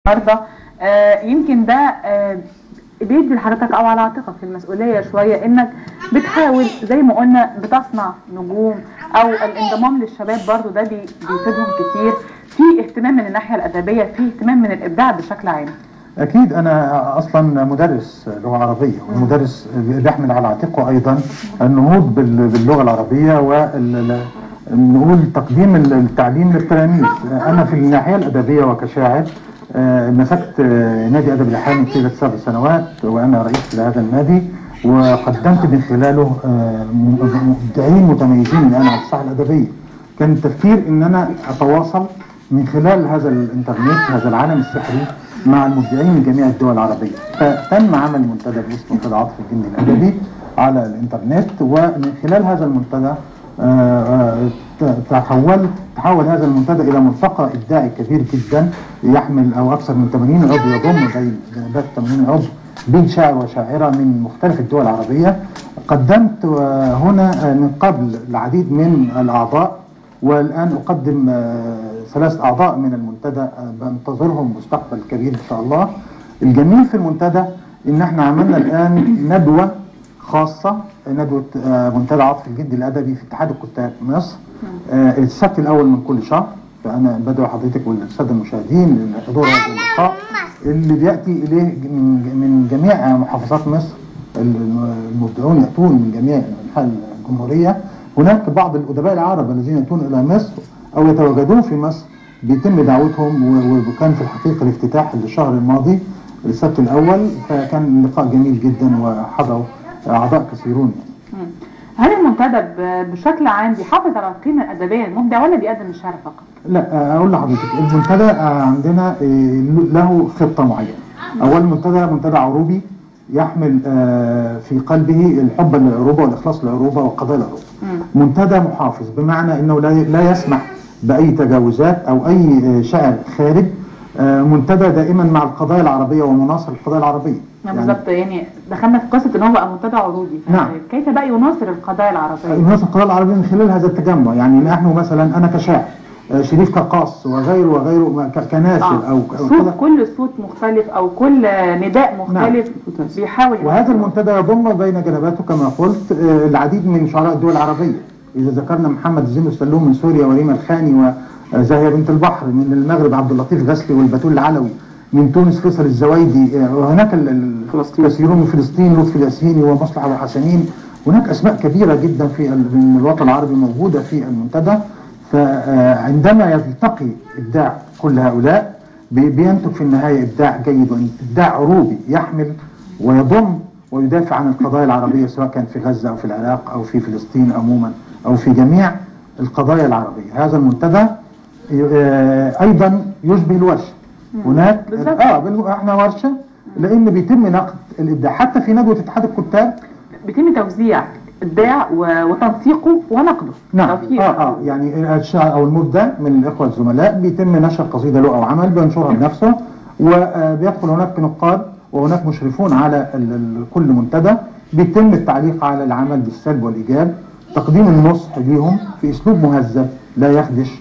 النهارده يمكن ده بيدي لحضرتك او على عاتقك المسؤوليه شويه انك بتحاول زي ما قلنا بتصنع نجوم او الانضمام للشباب برضو ده بيفيدهم كتير في اهتمام من الناحيه الادبيه، في اهتمام من الابداع بشكل عام. أكيد أنا أصلا مدرس لغة عربية ومدرس بيحمل على عاتقه أيضا النهوض باللغة العربية ونقول تقديم التعليم للتلاميذ. أنا في الناحية الأدبية وكشاعر مسكت نادي أدب الأحيان طيلة 7 سنوات وأنا رئيس لهذا النادي، وقدمت من خلاله مبدعين متميزين الآن على الساحة الأدبية. كان التفكير إن أنا أتواصل من خلال هذا الإنترنت، هذا العالم السحري، مع المبدعين من جميع الدول العربية. فتم عمل منتدى اسمه منتدى عاطف الجندي الأدبي على الإنترنت، ومن خلال هذا المنتدى تحول هذا المنتدى إلى ملتقى إبداعي كبير جدا يحمل أو أكثر من 80 عضو، يضم بين 80 عضو بين شاعر وشاعرة من مختلف الدول العربية. قدمت هنا من قبل العديد من الأعضاء، والآن أقدم 3 أعضاء من المنتدى بنتظرهم مستقبل كبير إن شاء الله. الجميل في المنتدى إن احنا عملنا الآن ندوة خاصة، ندوة منتدى عاطف الجندي الأدبي في اتحاد الكتاب في مصر السبت الأول من كل شهر. فأنا بدعو حضرتك والسادة المشاهدين لحضور هذا اللقاء اللي بيأتي إليه من جميع محافظات مصر. المبدعون يأتون من جميع أنحاء الجمهورية. هناك بعض الأدباء العرب الذين يأتون إلى مصر أو يتواجدون في مصر بيتم دعوتهم، وكان في الحقيقة الافتتاح الشهر الماضي السبت الأول، فكان لقاء جميل جدا وحضروا أعضاء كثيرون. هل المنتدى بشكل عام بيحافظ على القيمة الأدبية المبدع ولا بيقدم الشعر فقط؟ لا، أقول لحضرتك المنتدى عندنا له خطة معينة. أول منتدى عروبي يحمل في قلبه الحب للعروبة والإخلاص للعروبة وقضايا العروبة. منتدى محافظ بمعنى أنه لا يسمح بأي تجاوزات أو أي شعر خارج. منتدى دائما مع القضايا العربية ومناصر القضايا العربية. بالظبط، يعني دخلنا في قصة ان هو بقى منتدى عروضي. نعم. كيف بقى يناصر القضايا العربية؟ يناصر القضايا العربية من خلال هذا التجمع. يعني نحن مثلا أنا كشاعر، شريف كقاص وغيره كناشر أو صوت، كل صوت مختلف او كل نداء مختلف. نعم. بيحاول. وهذا المنتدى يضم بين جنباته كما قلت العديد من شعراء الدول العربية. إذا ذكرنا محمد زين السلوم من سوريا، وريما الخاني وزاهية بنت البحر، من المغرب عبد اللطيف غسلي والبتول العلوي، من تونس فيصل الزوايدي، وهناك الكثيرون من فلسطين لطفي الياسيني ومصلح أبو حسنين. هناك أسماء كبيرة جدا من الوطن العربي موجودة في المنتدى. فعندما يلتقي إبداع كل هؤلاء بينتج في النهاية إبداع جيد وإبداع عروبي يحمل ويضم ويدافع عن القضايا العربية، سواء كان في غزة أو في العراق أو في فلسطين عموما أو في جميع القضايا العربية. هذا المنتدى أيضا يشبه الورشة. هناك احنا ورشة، لأن بيتم نقد الإبداع. حتى في ندوة اتحاد الكتاب بيتم توزيع إبداع وتنسيقه ونقده. نعم. يعني الشاعر أو المبدع من الإخوة الزملاء بيتم نشر قصيدة له أو عمل بينشرها بنفسه، وبيدخل هناك نقاد وهناك مشرفون على كل منتدى. بيتم التعليق على العمل بالسلب والإيجاب، تقديم النصح ليهم في أسلوب مهذب لا يخدش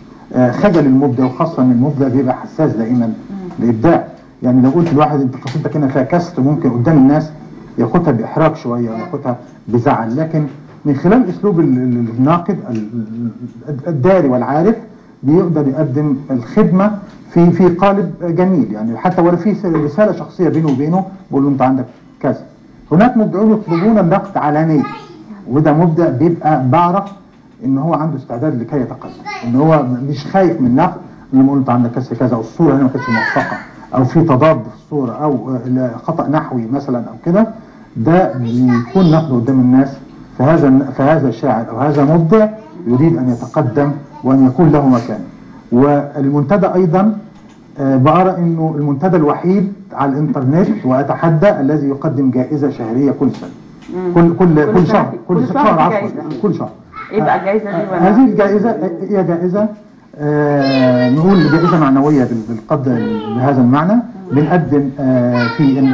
خجل المبدع، وخاصة ان المبدع بيبقى حساس دائما للإبداع. يعني لو قلت لواحد انت قصيدتك هنا فيها كسر، ممكن قدام الناس ياخدها بإحراج شوية وياخدها بزعل، لكن من خلال أسلوب الناقد الداري والعارف بيقدر يقدم الخدمة في قالب جميل. يعني حتى ولا في رسالة شخصية بينه وبينه بقول له انت عندك كذا. هناك مبدعون يطلبون النقد علنيا، وده مبدع بيبقى بعرف ان هو عنده استعداد لكي يتقدم، ان هو مش خايف من النقد. لما يقول انت عندك كذا كذا، او الصوره هنا ما كانتش موفقه، او في تضاد في الصوره، او خطا نحوي مثلا او كده، ده بيكون نقد قدام الناس. فهذا شاعر او هذا مبدع يريد ان يتقدم وان يكون له مكان. والمنتدى ايضا بأرى انه المنتدى الوحيد على الانترنت واتحدى الذي يقدم جائزه شهريه كل سنه، كل شهر، كل شهر. ايه بقى الجائزة دي؟ هذه الجائزة هي جائزة نقول جائزة معنوية بالقدر بهذا المعنى. بنقدم في